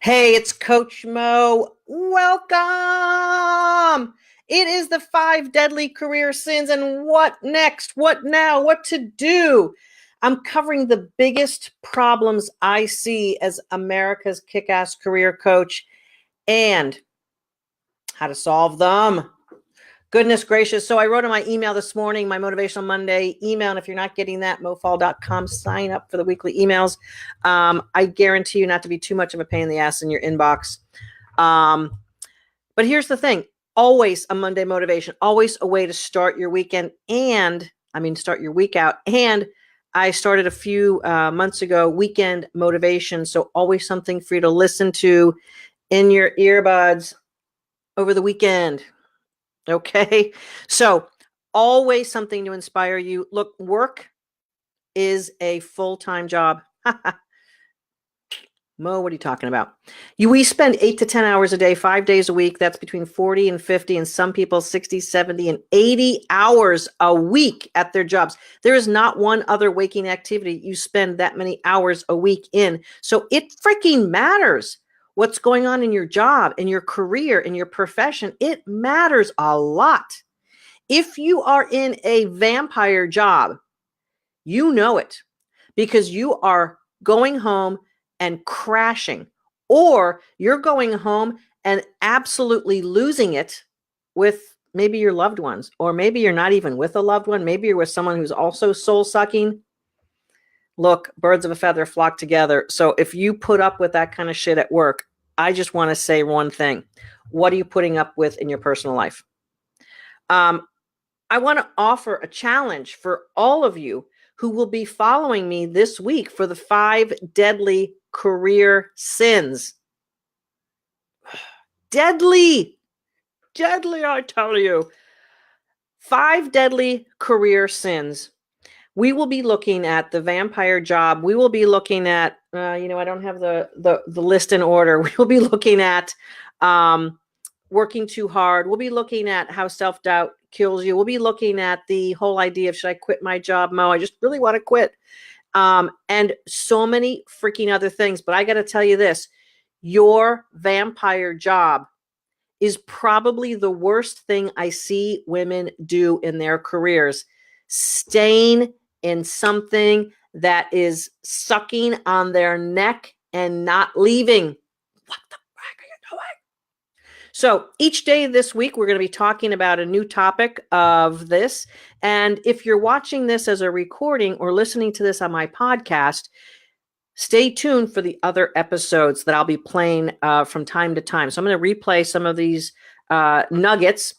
Hey, it's Coach Mo. Welcome. It is the 5 deadly career sins and what next? What now? What to do? I'm covering the biggest problems I see as America's kick-ass career coach and how to solve them. Goodness gracious. So I wrote in my email this morning, my Motivational Monday email. And if you're not getting that, mofaul.com, sign up for the weekly emails. I guarantee you not to be too much of a pain in the ass in your inbox. But here's the thing. Always a Monday motivation, always a way to start your weekend start your week out. And I started a few months ago, weekend motivation. So always something for you to listen to in your earbuds over the weekend. Okay. So always something to inspire you. Look, work is a full-time job. Mo, what are you talking about? We spend 8 to 10 hours a day, 5 days a week. That's between 40 and 50, and some people 60, 70, and 80 hours a week at their jobs. There is not one other waking activity you spend that many hours a week in. So it freaking matters what's going on in your job, in your career, in your profession. It matters a lot. If you are in a vampire job, you know it because you are going home and crashing, or you're going home and absolutely losing it with maybe your loved ones, or maybe you're not even with a loved one. Maybe you're with someone who's also soul sucking. Look, birds of a feather flock together. So if you put up with that kind of shit at work, I just want to say one thing. What are you putting up with in your personal life? I want to offer a challenge for all of you who will be following me this week for the 5 deadly career sins. Deadly, I tell you. 5 deadly career sins. We will be looking at the vampire job. We will be looking at, I don't have the list in order. We will be looking at working too hard. We'll be looking at how self-doubt kills you. We'll be looking at the whole idea of, should I quit my job, Mo? I just really want to quit. And so many freaking other things. But I got to tell you this, your vampire job is probably the worst thing I see women do in their careers. Staying in something that is sucking on their neck and not leaving. What the heck are you doing? So each day this week, we're going to be talking about a new topic of this. And if you're watching this as a recording or listening to this on my podcast, stay tuned for the other episodes that I'll be playing from time to time. So I'm going to replay some of these nuggets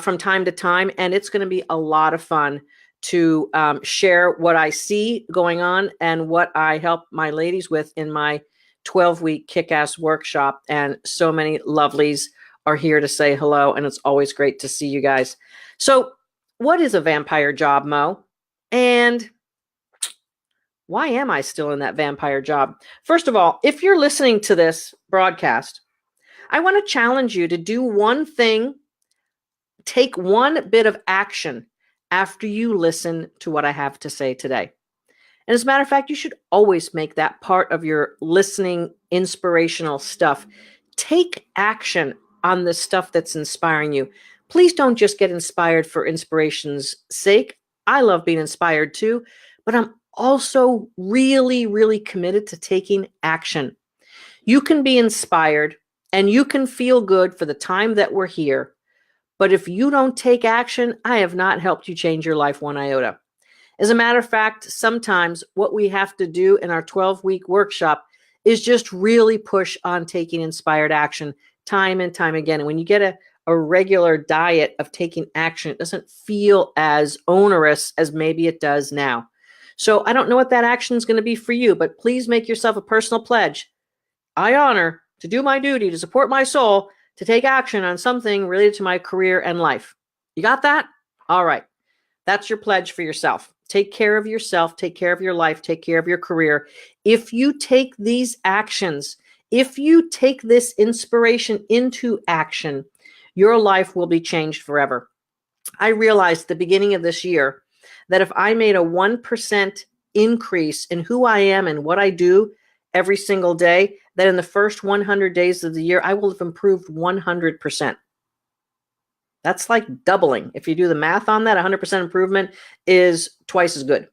from time to time, and it's going to be a lot of fun to share what I see going on and what I help my ladies with in my 12-week kick-ass workshop. And so many lovelies are here to say hello, and it's always great to see you guys. So what is a vampire job, Mo? And why am I still in that vampire job? First of all, if you're listening to this broadcast, I want to challenge you to do one thing, take one bit of action after you listen to what I have to say today. And as a matter of fact, you should always make that part of your listening inspirational stuff. Take action on the stuff that's inspiring you. Please don't just get inspired for inspiration's sake. I love being inspired too, but I'm also really, really committed to taking action. You can be inspired and you can feel good for the time that we're here. But if you don't take action, I have not helped you change your life one iota. As a matter of fact, sometimes what we have to do in our 12-week workshop is just really push on taking inspired action time and time again. And when you get a regular diet of taking action, it doesn't feel as onerous as maybe it does now. So I don't know what that action is going to be for you, but please make yourself a personal pledge. I honor to do my duty to support my soul, to take action on something related to my career and life. You got that? All right. That's your pledge for yourself. Take care of yourself, take care of your life, take care of your career. If you take these actions, if you take this inspiration into action, your life will be changed forever. I realized at the beginning of this year that if I made a 1% increase in who I am and what I do every single day, that in the first 100 days of the year, I will have improved 100%. That's like doubling. If you do the math on that, 100% improvement is twice as good.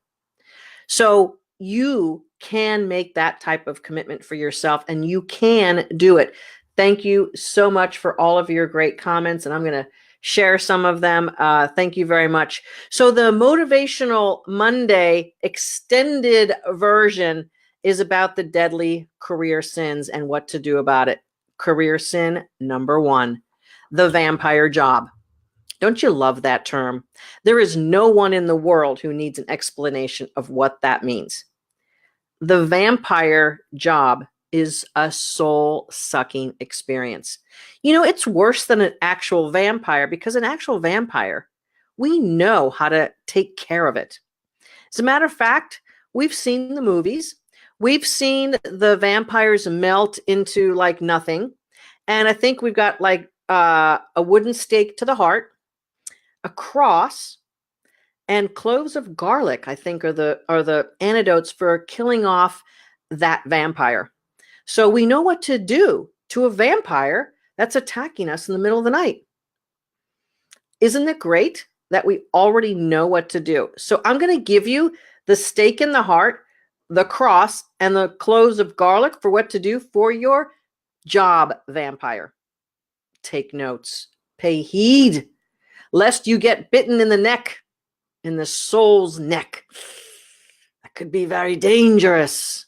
So you can make that type of commitment for yourself, and you can do it. Thank you so much for all of your great comments, and I'm going to share some of them. Thank you very much. So the Motivational Monday extended version is about the deadly career sins and what to do about it. Career sin number 1, the vampire job. Don't you love that term? There is no one in the world who needs an explanation of what that means. The vampire job is a soul-sucking experience. You know, it's worse than an actual vampire, because an actual vampire, we know how to take care of it. As a matter of fact, we've seen the movies. We've seen the vampires melt into like nothing. And I think we've got like a wooden stake to the heart, a cross, and cloves of garlic, I think, are the antidotes for killing off that vampire. So we know what to do to a vampire that's attacking us in the middle of the night. Isn't it great that we already know what to do? So I'm going to give you the stake in the heart, the cross, and the cloves of garlic for what to do for your job vampire. Take notes. Pay heed, lest you get bitten in the neck, in the soul's neck. That could be very dangerous.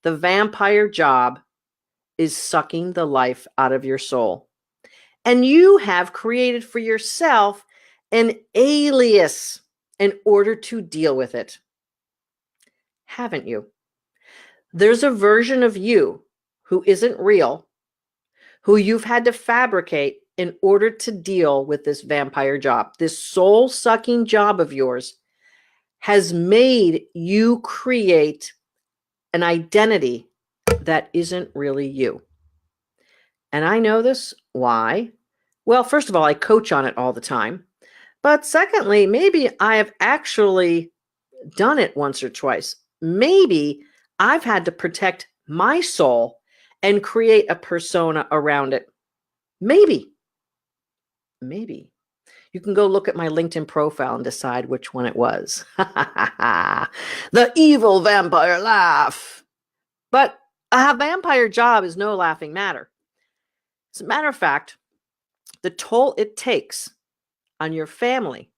The vampire job is sucking the life out of your soul. And you have created for yourself an alias in order to deal with it. Haven't you? There's a version of you who isn't real, who you've had to fabricate in order to deal with this vampire job. This soul-sucking job of yours has made you create an identity that isn't really you. And I know this. Why? Well, first of all, I coach on it all the time. But secondly, maybe I have actually done it once or twice. Maybe I've had to protect my soul and create a persona around it. Maybe. You can go look at my LinkedIn profile and decide which one it was. The evil vampire laugh. But a vampire job is no laughing matter. As a matter of fact, the toll it takes on your family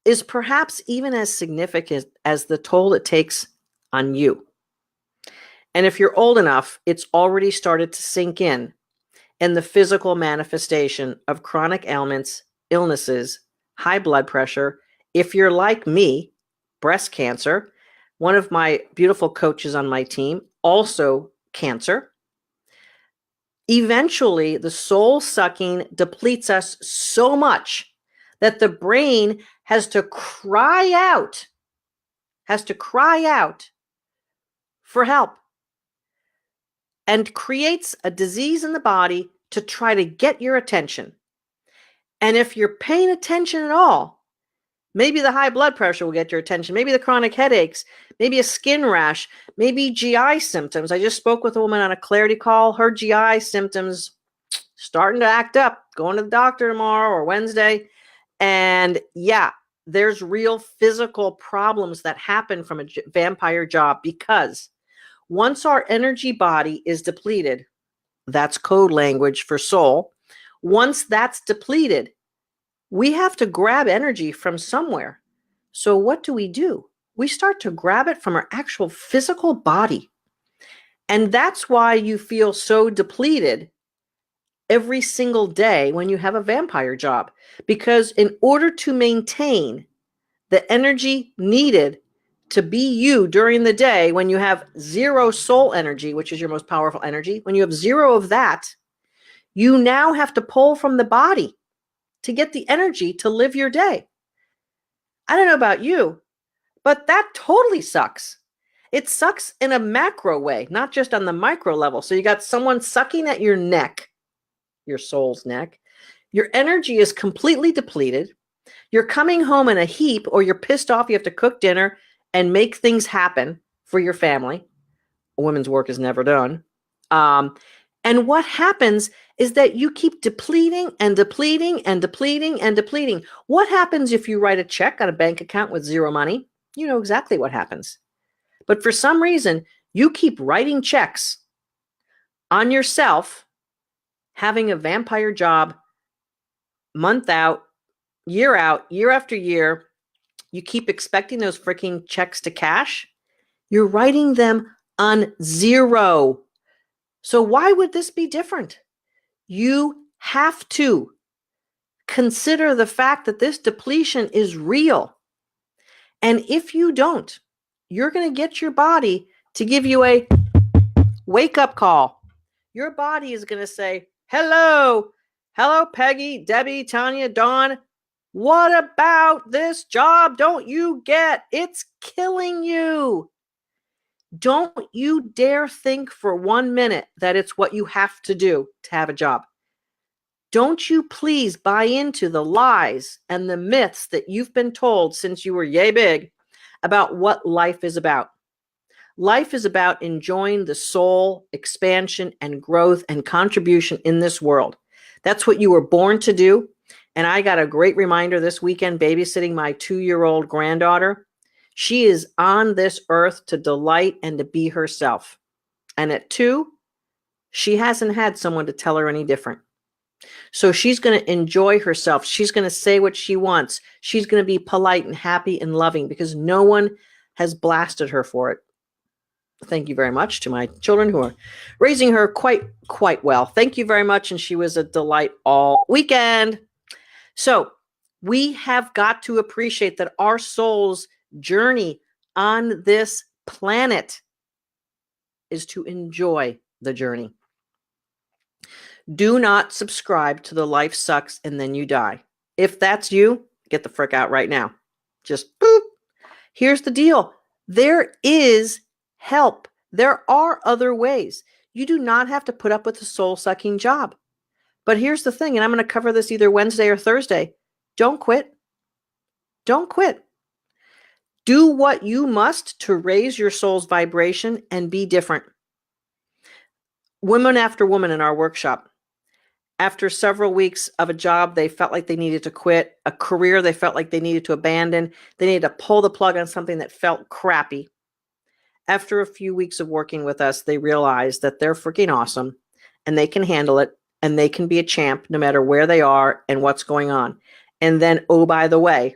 is perhaps even as significant as the toll it takes on you. And if you're old enough, it's already started to sink in the physical manifestation of chronic ailments, illnesses, high blood pressure. If you're like me, breast cancer. One of my beautiful coaches on my team, also cancer. Eventually, the soul sucking depletes us so much that the brain has to cry out for help, and creates a disease in the body to try to get your attention. And if you're paying attention at all, maybe the high blood pressure will get your attention, maybe the chronic headaches, maybe a skin rash, maybe GI symptoms. I just spoke with a woman on a clarity call. Her GI symptoms starting to act up, going to the doctor tomorrow or Wednesday. And yeah, there's real physical problems that happen from a vampire job, because once our energy body is depleted, that's code language for soul. Once that's depleted, we have to grab energy from somewhere. So what do? We start to grab it from our actual physical body. And that's why you feel so depleted every single day when you have a vampire job. Because in order to maintain the energy needed to be you during the day, when you have zero soul energy, which is your most powerful energy, when you have zero of that, you now have to pull from the body to get the energy to live your day. I don't know about you, but that totally sucks. It sucks in a macro way, not just on the micro level. So you got someone sucking at your neck, your soul's neck. Your energy is completely depleted. You're coming home in a heap, or you're pissed off. You have to cook dinner and make things happen for your family. A woman's work is never done. And what happens is that you keep depleting and depleting and depleting and depleting. What happens if you write a check on a bank account with zero money? You know exactly what happens. But for some reason, you keep writing checks on yourself, having a vampire job month out, year after year. You keep expecting those freaking checks to cash. You're writing them on zero. So why would this be different? You have to consider the fact that this depletion is real. And if you don't, you're going to get your body to give you a wake up call. Your body is going to say, hello, Peggy, Debbie, Tanya, Dawn. What about this job don't you get? It's killing you. Don't you dare think for 1 minute that it's what you have to do to have a job. Don't you please buy into the lies and the myths that you've been told since you were yay big about what life is about. Life is about enjoying the soul, expansion, and growth and contribution in this world. That's what you were born to do. And I got a great reminder this weekend babysitting my 2-year-old granddaughter. She is on this earth to delight and to be herself. And at 2, she hasn't had someone to tell her any different. So she's going to enjoy herself. She's going to say what she wants. She's going to be polite and happy and loving because no one has blasted her for it. Thank you very much to my children who are raising her quite well. Thank you very much. And she was a delight all weekend. So we have got to appreciate that our soul's journey on this planet is to enjoy the journey. Do not subscribe to the life sucks and then you die. If that's you, get the frick out right now. Just boop. Here's the deal. There is help. There are other ways. You do not have to put up with a soul-sucking job. But here's the thing, and I'm going to cover this either Wednesday or Thursday. Don't quit. Don't quit. Do what you must to raise your soul's vibration and be different. Woman after woman in our workshop, after several weeks of a job they felt like they needed to quit, a career they felt like they needed to abandon, they needed to pull the plug on something that felt crappy. After a few weeks of working with us, they realized that they're freaking awesome and they can handle it and they can be a champ no matter where they are and what's going on. And then, oh, by the way,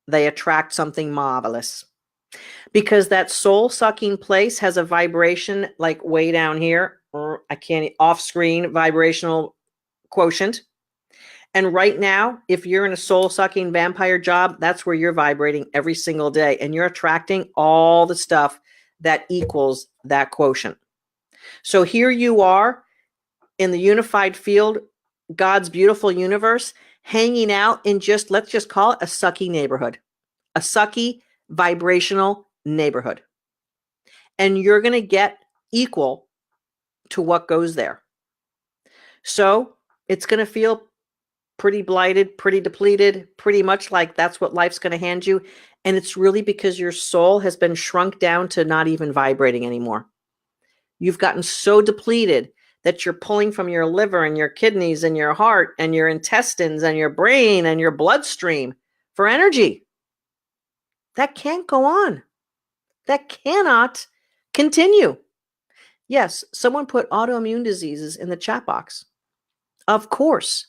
they attract something marvelous. Because that soul-sucking place has a vibration like way down here, or I can't, off-screen vibrational quotient. And right now, if you're in a soul-sucking vampire job, that's where you're vibrating every single day. And you're attracting all the stuff that equals that quotient. So here you are in the unified field, God's beautiful universe, hanging out in just, let's just call it a sucky neighborhood, a sucky vibrational neighborhood. And you're going to get equal to what goes there. So it's going to feel pretty blighted, pretty depleted, pretty much like that's what life's going to hand you. And it's really because your soul has been shrunk down to not even vibrating anymore. You've gotten so depleted that you're pulling from your liver and your kidneys and your heart and your intestines and your brain and your bloodstream for energy. That can't go on. That cannot continue. Yes, someone put autoimmune diseases in the chat box. Of course.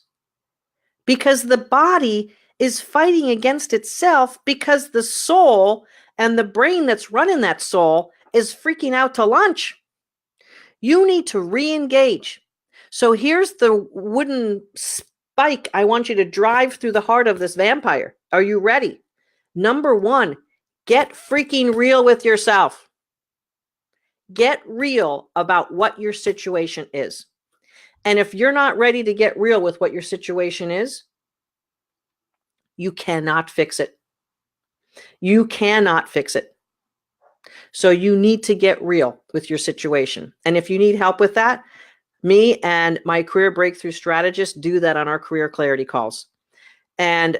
Because the body is fighting against itself because the soul and the brain that's running that soul is freaking out to lunch. You need to re-engage. So here's the wooden spike I want you to drive through the heart of this vampire. Are you ready? Number 1, get freaking real with yourself. Get real about what your situation is. And if you're not ready to get real with what your situation is, you cannot fix it. You cannot fix it. So you need to get real with your situation. And if you need help with that, me and my career breakthrough strategist do that on our career clarity calls. And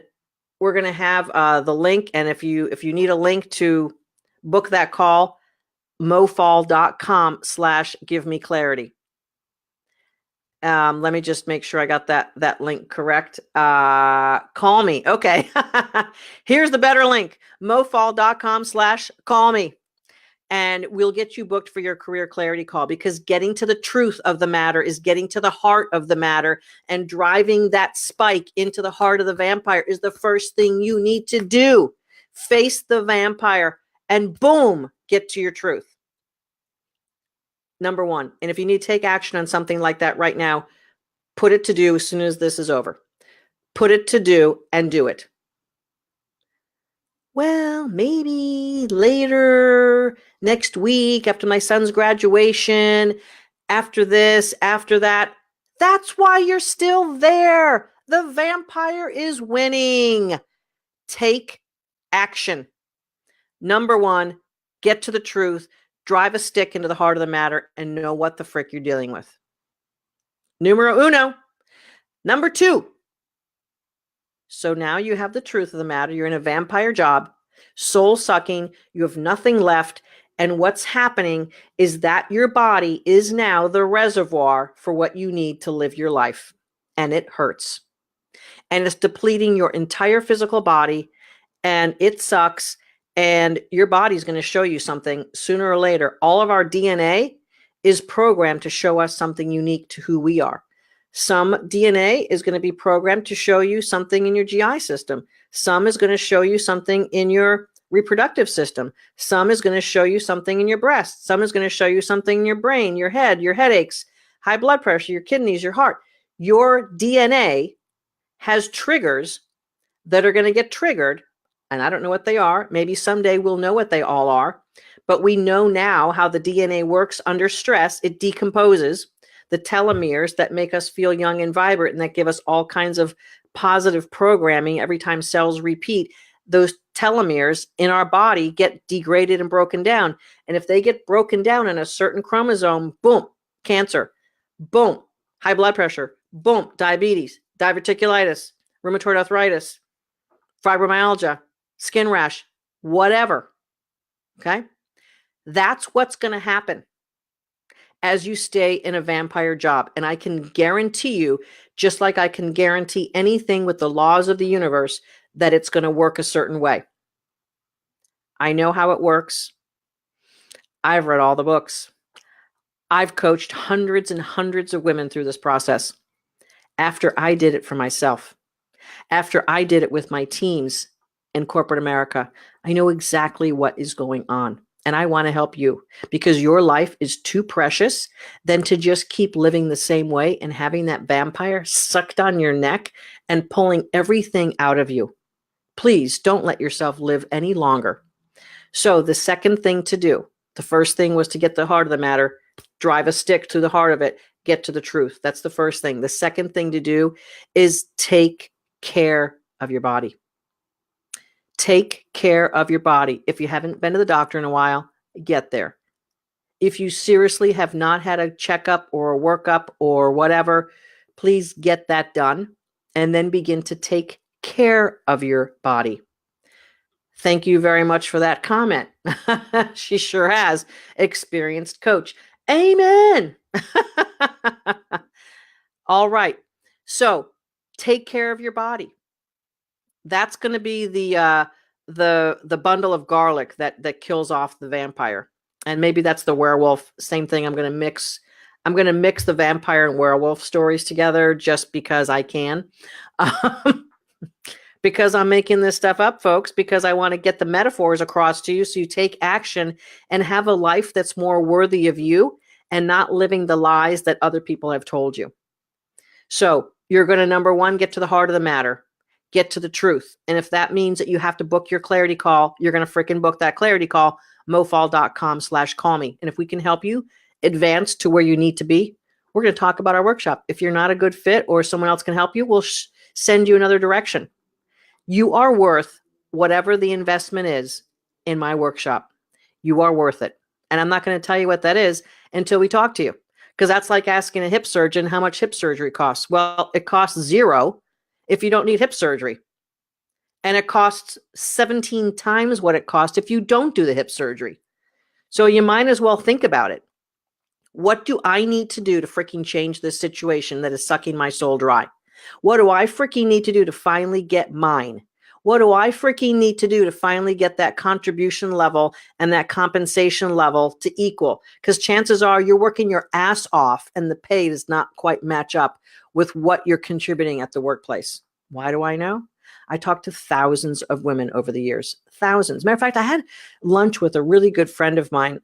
we're going to have the link. And if you need a link to book that call, mofaul.com/give me clarity. Let me just make sure I got that link correct. Call me. Okay. Here's the better link, mofaul.com/call me. And we'll get you booked for your career clarity call, because getting to the truth of the matter is getting to the heart of the matter, and driving that spike into the heart of the vampire is the first thing you need to do. Face the vampire and boom, get to your truth. Number one. And if you need to take action on something like that right now, put it to do as soon as this is over. Put it to do and do it. Well, maybe later, next week, after my son's graduation, after this, after that. That's why you're still there. The vampire is winning. Take action. Number one, get to the truth, drive a stick into the heart of the matter, and know what the frick you're dealing with. Numero uno. Number two. So now you have the truth of the matter. You're in a vampire job, soul sucking. You have nothing left. And what's happening is that your body is now the reservoir for what you need to live your life. And it hurts. And it's depleting your entire physical body. And it sucks. And your body's going to show you something sooner or later. All of our DNA is programmed to show us something unique to who we are. Some DNA is going to be programmed to show you something in your GI system. Some is going to show you something in your reproductive system. Some is going to show you something in your breast. Some is going to show you something in your brain, your head, your headaches, high blood pressure, your kidneys, your heart. Your DNA has triggers that are going to get triggered. And I don't know what they are. Maybe someday we'll know what they all are. But we know now how the DNA works under stress. It decomposes the telomeres that make us feel young and vibrant, and that give us all kinds of positive programming every time cells repeat. Those telomeres in our body get degraded and broken down. And if they get broken down in a certain chromosome, boom, cancer, boom, high blood pressure, boom, diabetes, diverticulitis, rheumatoid arthritis, fibromyalgia, skin rash, whatever. Okay? That's what's going to happen as you stay in a vampire job. And I can guarantee you, just like I can guarantee anything with the laws of the universe, that it's going to work a certain way. I know how it works. I've read all the books. I've coached hundreds and hundreds of women through this process. After I did it for myself, after I did it with my teams in corporate America, I know exactly what is going on. And I want to help you, because your life is too precious than to just keep living the same way and having that vampire sucked on your neck and pulling everything out of you. Please don't let yourself live any longer. So the second thing to do, the first thing was to get the heart of the matter, drive a stick to the heart of it, get to the truth. That's the first thing. The second thing to do is take care of your body. Take care of your body. If you haven't been to the doctor in a while, get there. If you seriously have not had a checkup or a workup or whatever, please get that done and then begin to take care of your body. Thank you very much for that comment. She sure has. Experienced coach. Amen. All right. So take care of your body. That's going to be the bundle of garlic that kills off the vampire. And maybe that's the werewolf. Same thing. I'm going to mix the vampire and werewolf stories together just because I can. Because I'm making this stuff up, folks, because I want to get the metaphors across to you so you take action and have a life that's more worthy of you and not living the lies that other people have told you. So you're going to, number one, get to the heart of the matter. Get to the truth. And if that means that you have to book your clarity call, you're going to freaking book that clarity call, mofaul.com/call me. And if we can help you advance to where you need to be, we're going to talk about our workshop. If you're not a good fit or someone else can help you, we'll send you another direction. You are worth whatever the investment is in my workshop. You are worth it. And I'm not going to tell you what that is until we talk to you, because that's like asking a hip surgeon how much hip surgery costs. Well, it costs $0 if you don't need hip surgery. And it costs 17 times what it costs if you don't do the hip surgery. So you might as well think about it. What do I need to do to freaking change this situation that is sucking my soul dry? What do I freaking need to do to finally get mine? What do I freaking need to do to finally get that contribution level and that compensation level to equal? Because chances are you're working your ass off and the pay does not quite match up with what you're contributing at the workplace. Why do I know? I talked to thousands of women over the years. Thousands. Matter of fact, I had lunch with a really good friend of mine.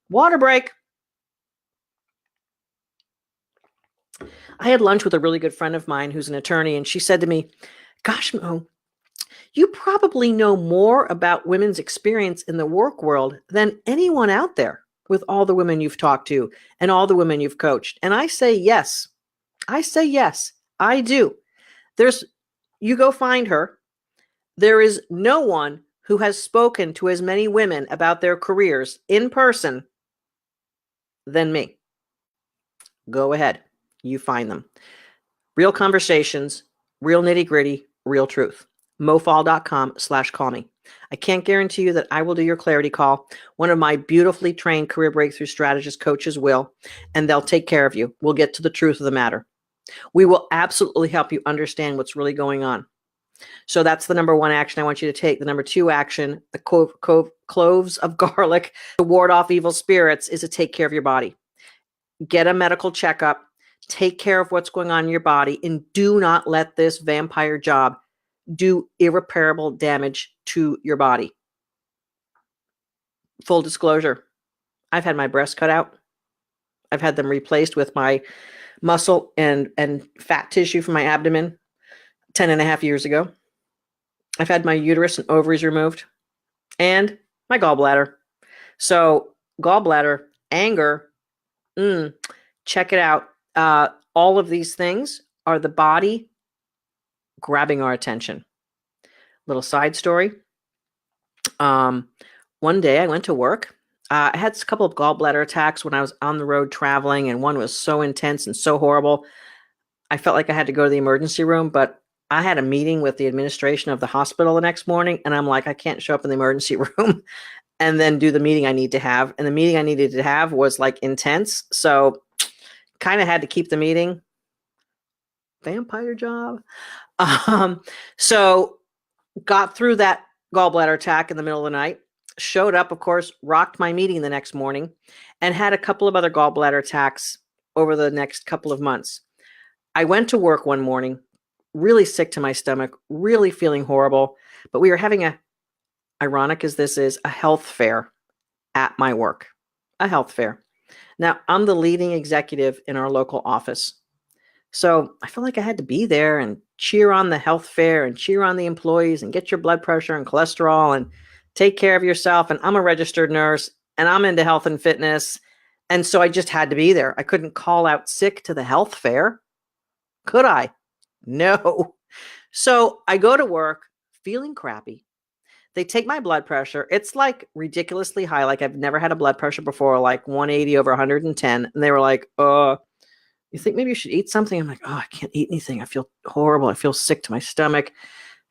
Water break. I had lunch with a really good friend of mine who's an attorney, and she said to me, "Gosh, Mo, you probably know more about women's experience in the work world than anyone out there with all the women you've talked to and all the women you've coached." And I say, yes. I say, yes, I do. You go find her. There is no one who has spoken to as many women about their careers in person than me. Go ahead. You find them. Real conversations, real nitty gritty, real truth. mofaul.com/call me. I can't guarantee you that I will do your clarity call. One of my beautifully trained career breakthrough strategist coaches will, and they'll take care of you. We'll get to the truth of the matter. We will absolutely help you understand what's really going on. So that's the number one action I want you to take. The number two action, the cloves of garlic to ward off evil spirits, is to take care of your body. Get a medical checkup. Take care of what's going on in your body, and do not let this vampire job do irreparable damage to your body. Full disclosure, I've had my breasts cut out. I've had them replaced with my muscle and fat tissue from my abdomen 10 and a half years ago. I've had my uterus and ovaries removed and my gallbladder. So gallbladder, anger, check it out. All of these things are the body grabbing our attention. Little side story. One day I went to work. I had a couple of gallbladder attacks when I was on the road traveling, and one was so intense and so horrible. I felt like I had to go to the emergency room, but I had a meeting with the administration of the hospital the next morning, and I'm like, I can't show up in the emergency room and then do the meeting I need to have. And the meeting I needed to have was like intense. So kind of had to keep the meeting. Vampire job. So got through that gallbladder attack in the middle of the night, showed up, of course, rocked my meeting the next morning, and had a couple of other gallbladder attacks over the next couple of months. I went to work one morning, really sick to my stomach, really feeling horrible, but we were having ironic as this is, a health fair at my work, a health fair. Now, I'm the leading executive in our local office. So I felt like I had to be there and cheer on the health fair and cheer on the employees and get your blood pressure and cholesterol and take care of yourself. And I'm a registered nurse and I'm into health and fitness. And so I just had to be there. I couldn't call out sick to the health fair. Could I? No. So I go to work feeling crappy. They take my blood pressure. It's like ridiculously high. Like I've never had a blood pressure before, like 180 over 110. And they were like, you think maybe you should eat something? I'm like, I can't eat anything. I feel horrible. I feel sick to my stomach.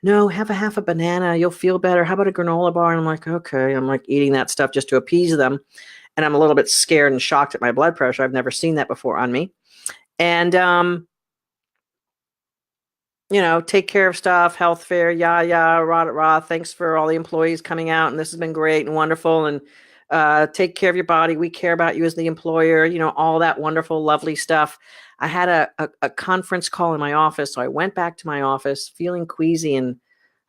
No, have a half a banana. You'll feel better. How about a granola bar? And I'm like, okay. I'm like eating that stuff just to appease them. And I'm a little bit scared and shocked at my blood pressure. I've never seen that before on me. And, take care of stuff, health fair, rah. Thanks for all the employees coming out. And this has been great and wonderful. And take care of your body. We care about you as the employer, all that wonderful, lovely stuff. I had a conference call in my office. So I went back to my office feeling queasy and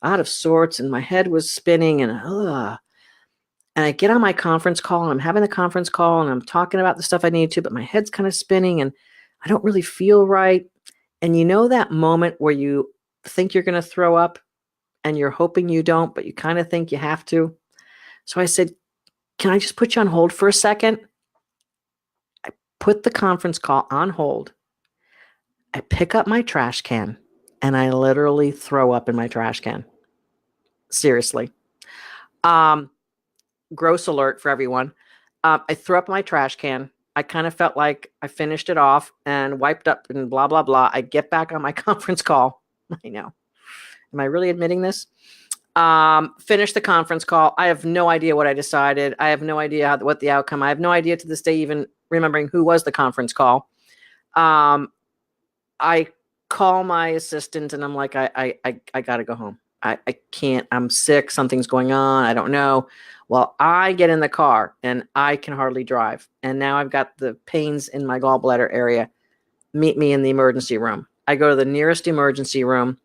out of sorts, and my head was spinning and I get on my conference call and I'm having the conference call and I'm talking about the stuff I need to, but my head's kind of spinning and I don't really feel right. And that moment where you think you're going to throw up and you're hoping you don't, but you kind of think you have to. So I said, can I just put you on hold for a second? I put the conference call on hold. I pick up my trash can and I literally throw up in my trash can. Seriously. Gross alert for everyone. I threw up my trash can. I kind of felt like I finished it off and wiped up and blah, blah, blah. I get back on my conference call. I know. Am I really admitting this? Finished the conference call. I have no idea what I decided. I have no idea what the outcome. I have no idea to this day even remembering who was the conference call. I call my assistant and I'm like, I got to go home. I can't. I'm sick. Something's going on. I don't know. Well, I get in the car and I can hardly drive. And now I've got the pains in my gallbladder area. Meet me in the emergency room. I go to the nearest emergency room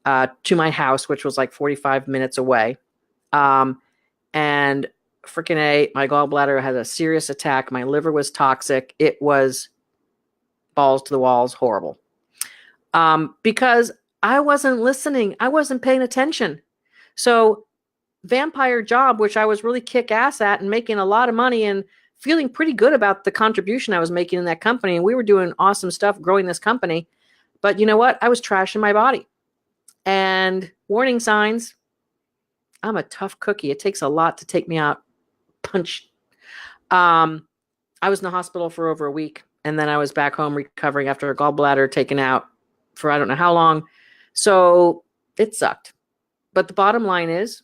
to my house, which was like 45 minutes away. And freaking my gallbladder had a serious attack. My liver was toxic. It was balls to the walls, horrible. Because I wasn't listening. I wasn't paying attention. So vampire job, which I was really kick ass at and making a lot of money and feeling pretty good about the contribution I was making in that company. And we were doing awesome stuff growing this company. But you know what? I was trashing my body. And warning signs, I'm a tough cookie. It takes a lot to take me out. Punch. I was in the hospital for over a week. And then I was back home recovering after a gallbladder taken out for I don't know how long. So it sucked. But the bottom line is,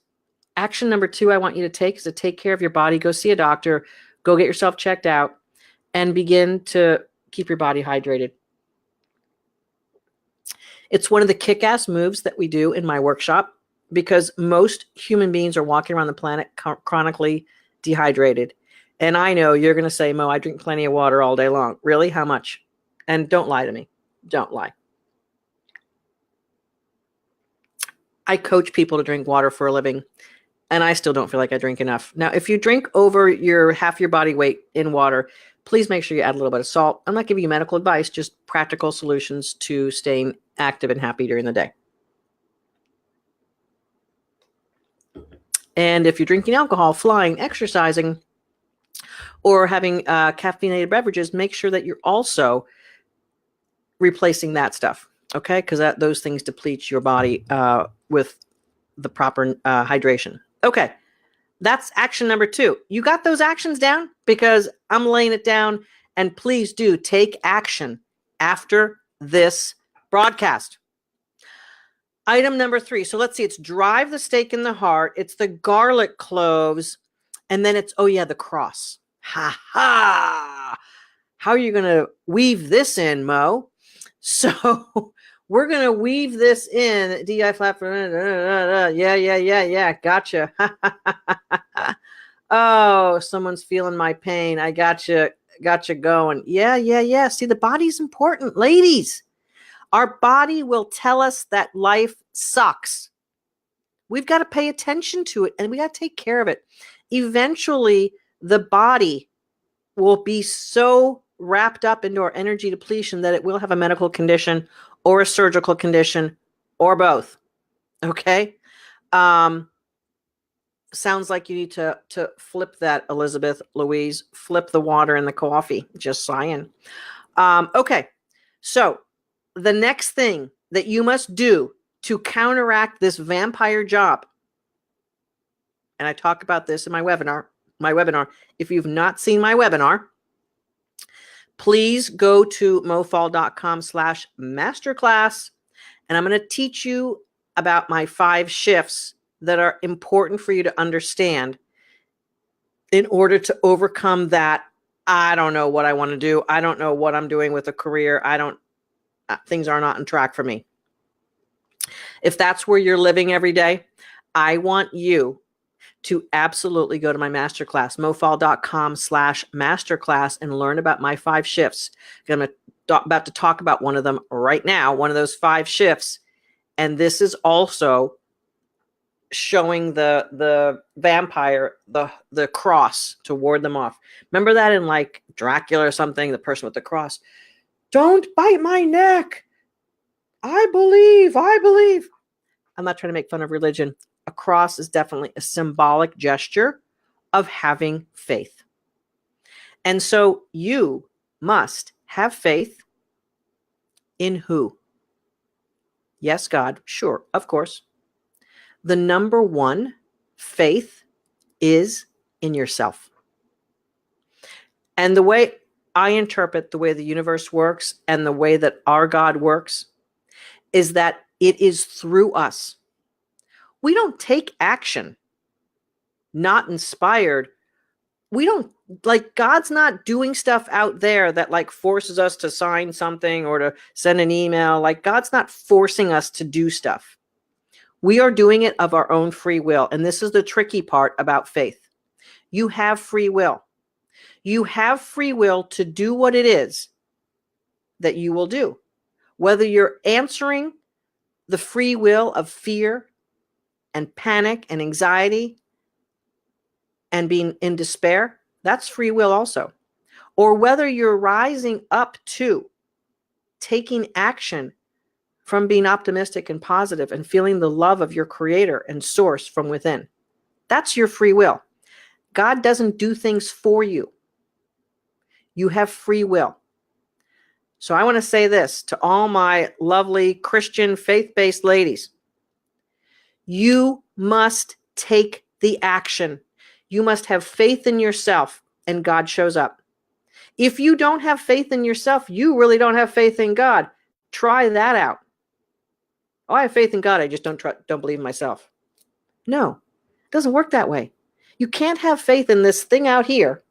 action number 2 I want you to take is to take care of your body. Go see a doctor. Go get yourself checked out. And begin to keep your body hydrated. It's one of the kick-ass moves that we do in my workshop because most human beings are walking around the planet chronically dehydrated. And I know you're going to say, Mo, I drink plenty of water all day long. Really? How much? And don't lie to me. Don't lie. I coach people to drink water for a living, and I still don't feel like I drink enough. Now, if you drink over your half your body weight in water, please make sure you add a little bit of salt. I'm not giving you medical advice, just practical solutions to staying active and happy during the day. And if you're drinking alcohol, flying, exercising, or having caffeinated beverages, make sure that you're also replacing that stuff, okay? Because those things deplete your body with the proper hydration. Okay, that's action number 2. You got those actions down? Because I'm laying it down, and please do take action after this broadcast. Item number 3. So let's see. It's drive the stake in the heart. It's the garlic cloves. And then it's, the cross. Ha ha. How are you going to weave this in, Mo? So we're going to weave this in. DI flat. Yeah. Gotcha. Oh, someone's feeling my pain. I gotcha going. Yeah. See, the body's important, ladies. Our body will tell us that life sucks. We've got to pay attention to it and we got to take care of it. Eventually, the body will be so wrapped up into our energy depletion that it will have a medical condition or a surgical condition or both. Okay? Sounds like you need to flip that, Elizabeth Louise. Flip the water in the coffee. Just saying. Okay. So the next thing that you must do to counteract this vampire job, and I talk about this in my webinar. If you've not seen my webinar, please go to mofaul.com/masterclass, and I'm going to teach you about my 5 shifts that are important for you to understand in order to overcome that. I don't know what I want to do. I don't know what I'm doing with a career. Things are not on track for me. If that's where you're living every day, I want you to absolutely go to my masterclass, mofaul.com/masterclass, and learn about my 5 shifts. I'm about to talk about one of them right now, one of those 5 shifts. And this is also showing the vampire, the cross to ward them off. Remember that in like Dracula or something, the person with the cross? Don't bite my neck. I believe. I'm not trying to make fun of religion. A cross is definitely a symbolic gesture of having faith. And so you must have faith in who? Yes, God. Sure, of course. The number 1 faith is in yourself. And the way I interpret the way the universe works and the way that our God works is that it is through us. We don't take action not inspired. We don't, like, God's not doing stuff out there that like forces us to sign something or to send an email. Like, God's not forcing us to do stuff. We are doing it of our own free will. And this is the tricky part about faith. You have free will. You have free will to do what it is that you will do. Whether you're answering the free will of fear and panic and anxiety and being in despair, that's free will also. Or whether you're rising up to taking action from being optimistic and positive and feeling the love of your creator and source from within. That's your free will. God doesn't do things for you. You have free will. So I want to say this to all my lovely Christian faith-based ladies. You must take the action. You must have faith in yourself, and God shows up. If you don't have faith in yourself, you really don't have faith in God. Try that out. Oh, I have faith in God. I just don't believe in myself. No, it doesn't work that way. You can't have faith in this thing out here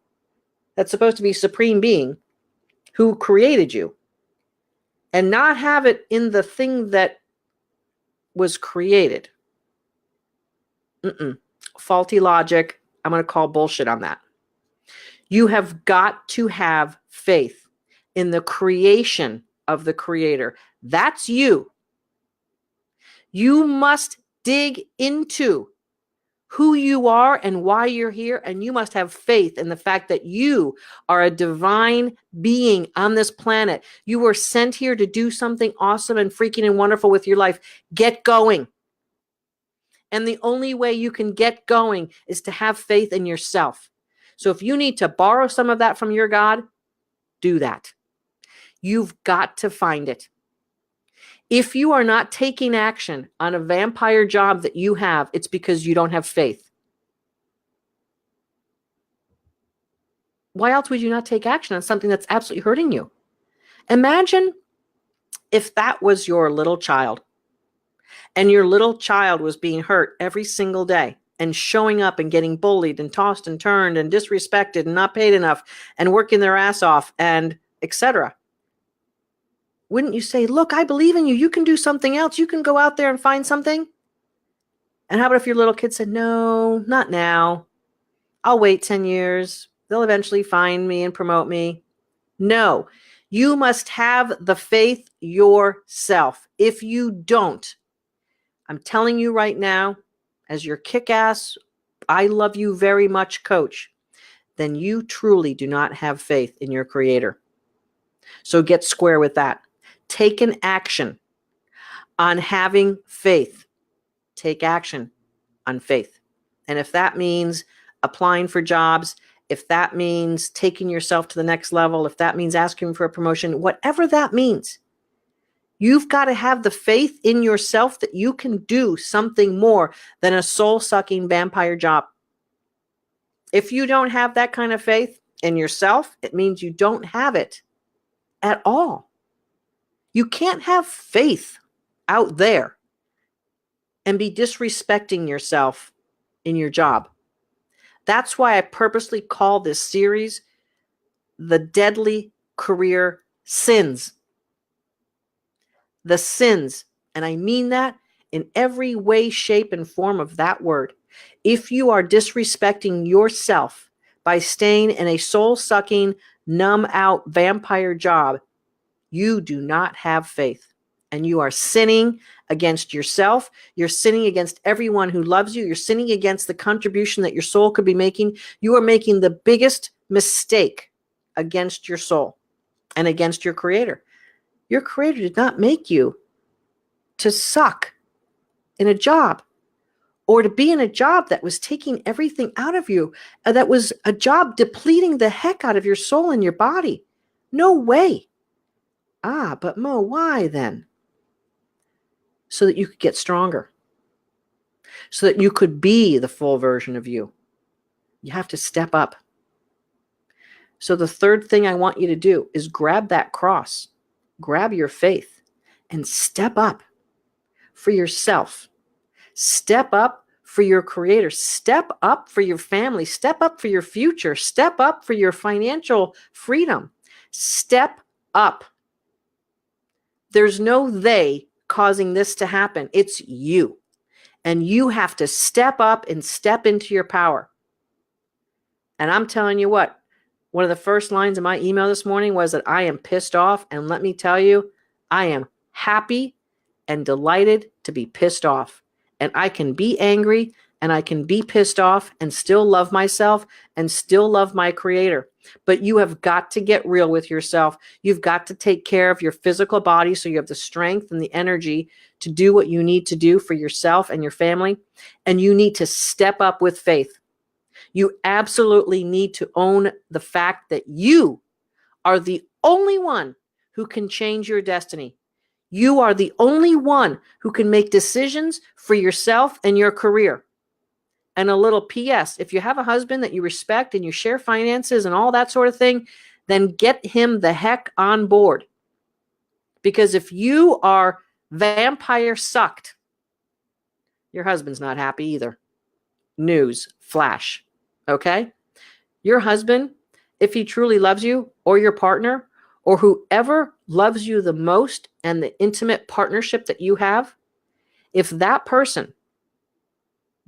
that's supposed to be supreme being who created you and not have it in the thing that was created. Faulty logic. I'm going to call bullshit on that. You have got to have faith in the creation of the creator. That's you. You must dig into who you are and why you're here, and you must have faith in the fact that you are a divine being on this planet. You were sent here to do something awesome and freaking and wonderful with your life. Get going. And the only way you can get going is to have faith in yourself. So if you need to borrow some of that from your God, do that. You've got to find it. If you are not taking action on a vampire job that you have, it's because you don't have faith. Why else would you not take action on something that's absolutely hurting you? Imagine if that was your little child, and your little child was being hurt every single day and showing up and getting bullied and tossed and turned and disrespected and not paid enough and working their ass off and etc. Wouldn't you say, look, I believe in you. You can do something else. You can go out there and find something. And how about if your little kid said, no, not now. I'll wait 10 years. They'll eventually find me and promote me. No, you must have the faith yourself. If you don't, I'm telling you right now, as your kick-ass, I love you very much coach, then you truly do not have faith in your creator. So get square with that. Take an action on having faith. Take action on faith. And if that means applying for jobs, if that means taking yourself to the next level, if that means asking for a promotion, whatever that means, you've got to have the faith in yourself that you can do something more than a soul-sucking vampire job. If you don't have that kind of faith in yourself, it means you don't have it at all. You can't have faith out there and be disrespecting yourself in your job. That's why I purposely call this series The Deadly Career Sins. The sins, and I mean that in every way, shape, and form of that word. If you are disrespecting yourself by staying in a soul-sucking, numb-out vampire job, you do not have faith. And you are sinning against yourself. You're sinning against everyone who loves you. You're sinning against the contribution that your soul could be making. You are making the biggest mistake against your soul and against your creator. Your creator did not make you to suck in a job or to be in a job that was taking everything out of you, that was a job depleting the heck out of your soul and your body. No way. But Mo, why then? So that you could get stronger. So that you could be the full version of you. You have to step up. So the third thing I want you to do is grab that cross. Grab your faith and step up for yourself. Step up for your creator. Step up for your family. Step up for your future. Step up for your financial freedom. Step up. There's no they causing this to happen. It's you. And you have to step up and step into your power. And I'm telling you what, one of the first lines in my email this morning was that I am pissed off. And let me tell you, I am happy and delighted to be pissed off. And I can be angry and I can be pissed off and still love myself and still love my creator. But you have got to get real with yourself. You've got to take care of your physical body so you have the strength and the energy to do what you need to do for yourself and your family. And you need to step up with faith. You absolutely need to own the fact that you are the only one who can change your destiny. You are the only one who can make decisions for yourself and your career. And a little PS, if you have a husband that you respect and you share finances and all that sort of thing, then get him the heck on board. Because if you are vampire sucked, your husband's not happy either. News flash. Okay? Your husband, if he truly loves you, or your partner, or whoever loves you the most and the intimate partnership that you have, if that person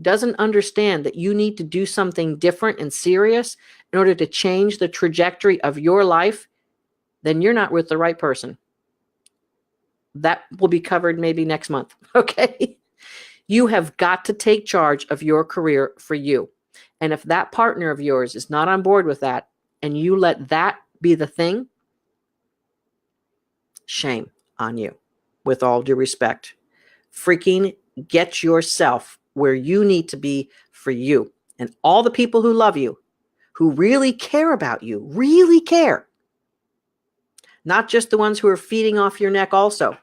doesn't understand that you need to do something different and serious in order to change the trajectory of your life, then you're not with the right person. That will be covered maybe next month. Okay? You have got to take charge of your career for you. And if that partner of yours is not on board with that, and you let that be the thing, shame on you, with all due respect. Freaking get yourself where you need to be for you. And all the people who love you, who really care about you, really care. Not just the ones who are feeding off your neck also.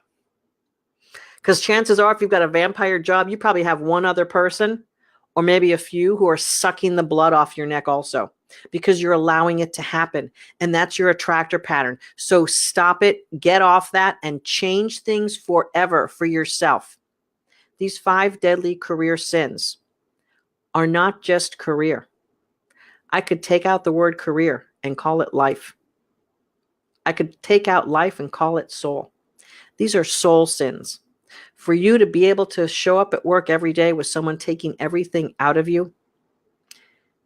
Because chances are, if you've got a vampire job, you probably have one other person or maybe a few who are sucking the blood off your neck also, because you're allowing it to happen. And that's your attractor pattern. So stop it, get off that, and change things forever for yourself. These 5 deadly career sins are not just career. I could take out the word career and call it life. I could take out life and call it soul. These are soul sins. For you to be able to show up at work every day with someone taking everything out of you,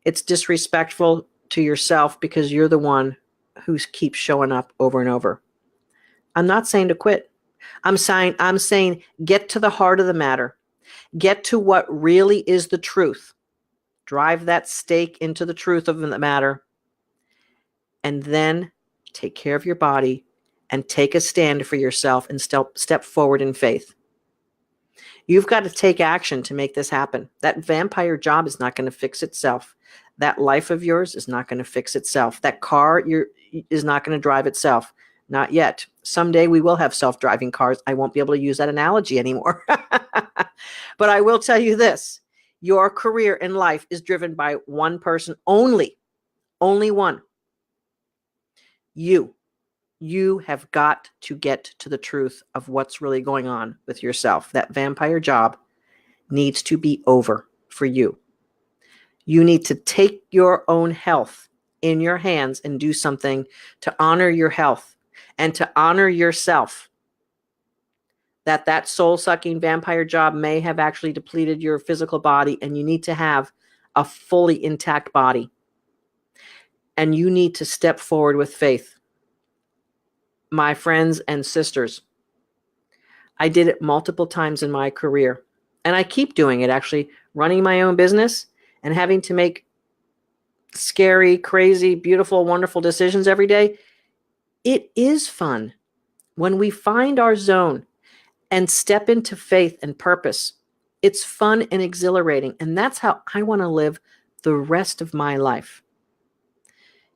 it's disrespectful to yourself because you're the one who keeps showing up over and over. I'm not saying to quit. I'm saying get to the heart of the matter. Get to what really is the truth. Drive that stake into the truth of the matter. And then take care of your body and take a stand for yourself and step forward in faith. You've got to take action to make this happen. That vampire job is not going to fix itself. That life of yours is not going to fix itself. That car is not going to drive itself. Not yet. Someday we will have self-driving cars. I won't be able to use that analogy anymore. But I will tell you this. Your career in life is driven by one person only. Only one. You. You have got to get to the truth of what's really going on with yourself. That vampire job needs to be over for you. You need to take your own health in your hands and do something to honor your health and to honor yourself. That soul-sucking vampire job may have actually depleted your physical body, and you need to have a fully intact body. And you need to step forward with faith. My friends and sisters, I did it multiple times in my career, and I keep doing it, actually, running my own business and having to make scary, crazy, beautiful, wonderful decisions every day. It is fun when we find our zone and step into faith and purpose. It's fun and exhilarating, and that's how I want to live the rest of my life.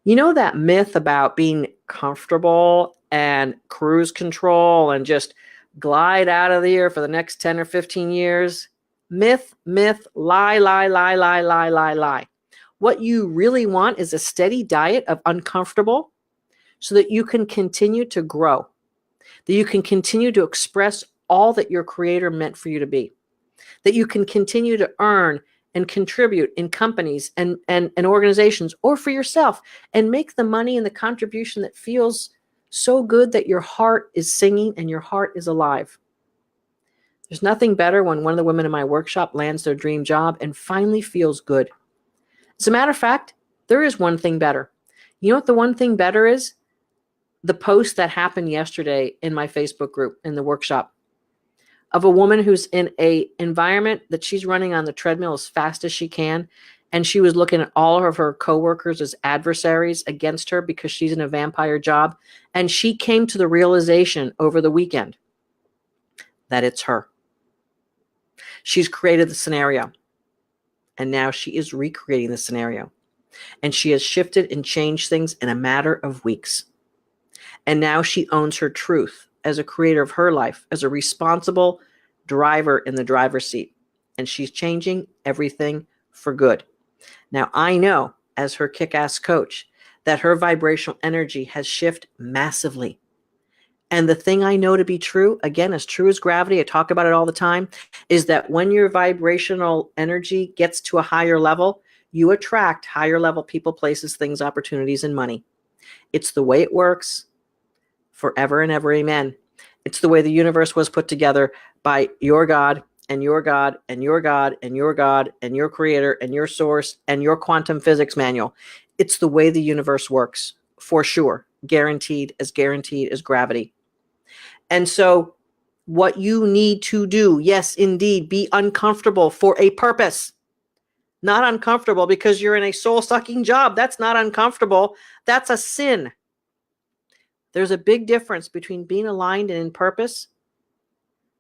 You know that myth about being comfortable and cruise control and just glide out of the air for the next 10 or 15 years? Myth, lie, lie, lie, lie, lie, lie, lie. What you really want is a steady diet of uncomfortable so that you can continue to grow, that you can continue to express all that your creator meant for you to be. that you can continue to earn and contribute in companies and organizations or for yourself and make the money and the contribution that feels so good that your heart is singing and your heart is alive. There's nothing better when one of the women in my workshop lands their dream job and finally feels good. As a matter of fact, there is one thing better. You know what the one thing better is? The post that happened yesterday in my Facebook group in the workshop of a woman who's in a environment that she's running on the treadmill as fast as she can. And she was looking at all of her coworkers as adversaries against her because she's in a vampire job. And she came to the realization over the weekend that it's her. She's created the scenario. And now she is recreating the scenario. And she has shifted and changed things in a matter of weeks. And now she owns her truth as a creator of her life, as a responsible driver in the driver's seat. And she's changing everything for good. Now, I know as her kick-ass coach that her vibrational energy has shifted massively. And the thing I know to be true, again, as true as gravity, I talk about it all the time, is that when your vibrational energy gets to a higher level, you attract higher level people, places, things, opportunities, and money. It's the way it works forever and ever. Amen. It's the way the universe was put together by your God and your God and your God and your God and your creator and your source and your quantum physics manual. It's the way the universe works for sure. Guaranteed as gravity. And so what you need to do, yes, indeed, be uncomfortable for a purpose. Not uncomfortable because you're in a soul-sucking job. That's not uncomfortable. That's a sin. There's a big difference between being aligned and in purpose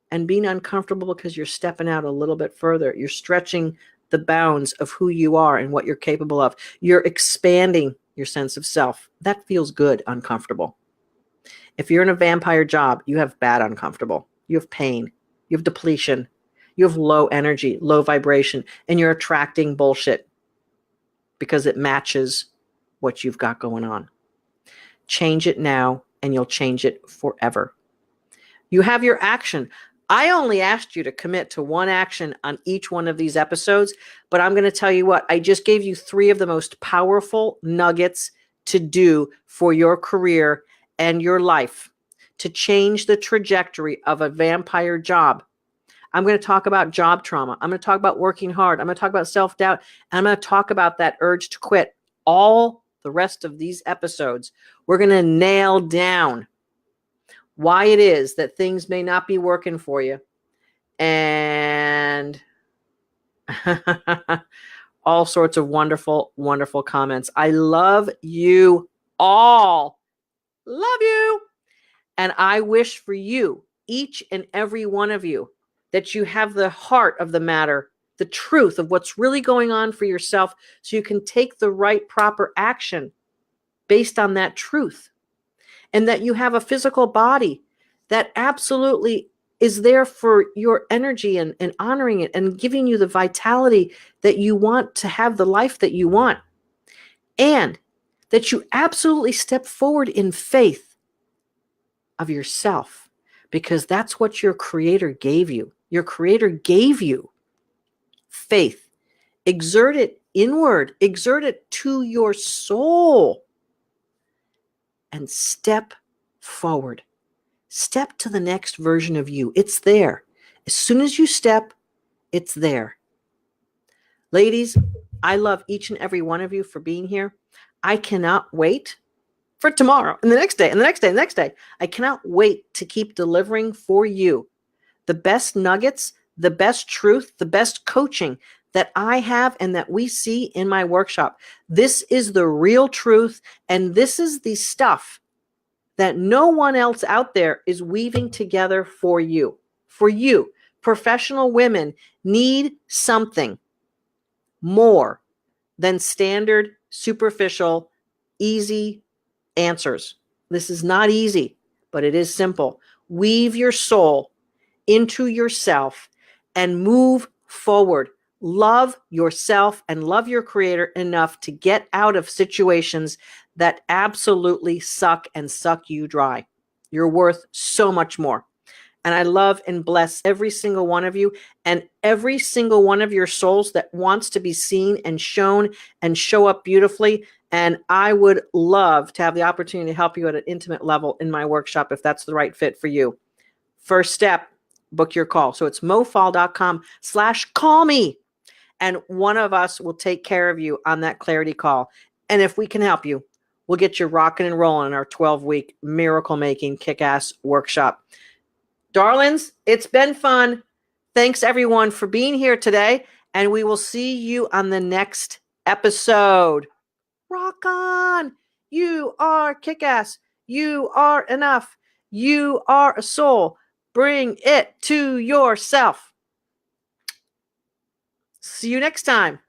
and being uncomfortable because you're stepping out a little bit further. You're stretching the bounds of who you are and what you're capable of. You're expanding your sense of self. That feels good, uncomfortable. If you're in a vampire job, you have bad uncomfortable. You have pain. You have depletion. You have low energy, low vibration, and you're attracting bullshit because it matches what you've got going on. Change it now, and you'll change it forever. You have your action. I only asked you to commit to one action on each one of these episodes, but I'm going to tell you what, I just gave you 3 of the most powerful nuggets to do for your career and your life to change the trajectory of a vampire job. I'm going to talk about job trauma. I'm going to talk about working hard. I'm going to talk about self-doubt. And I'm going to talk about that urge to quit. All the rest of these episodes, we're going to nail down why it is that things may not be working for you. And all sorts of wonderful, wonderful comments. I love you all. Love you. And I wish for you, each and every one of you, that you have the heart of the matter, the truth of what's really going on for yourself so you can take the right, proper action based on that truth. And that you have a physical body that absolutely is there for your energy and honoring it and giving you the vitality that you want to have the life that you want. And that you absolutely step forward in faith of yourself, because that's what your creator gave you. Your creator gave you faith. Exert it inward, exert it to your soul, and step forward. Step to the next version of you. It's there. As soon as you step, it's there. Ladies, I love each and every one of you for being here. I cannot wait for tomorrow and the next day and the next day and the next day. I cannot wait to keep delivering for you the best nuggets, the best truth, the best coaching that I have and that we see in my workshop. This is the real truth, and this is the stuff that no one else out there is weaving together for you. For you, professional women need something more than standard, superficial, easy answers. This is not easy, but it is simple. Weave your soul into yourself and move forward. Love yourself and love your creator enough to get out of situations that absolutely suck and suck you dry. You're worth so much more. And I love and bless every single one of you and every single one of your souls that wants to be seen and shown and show up beautifully. And I would love to have the opportunity to help you at an intimate level in my workshop if that's the right fit for you. First step, book your call. So it's mofaul.com/call me. And one of us will take care of you on that clarity call. And if we can help you, we'll get you rocking and rolling in our 12-week miracle making kick-ass workshop. Darlings, it's been fun. Thanks everyone for being here today. And we will see you on the next episode. Rock on. You are kick-ass. You are enough. You are a soul. Bring it to yourself. See you next time.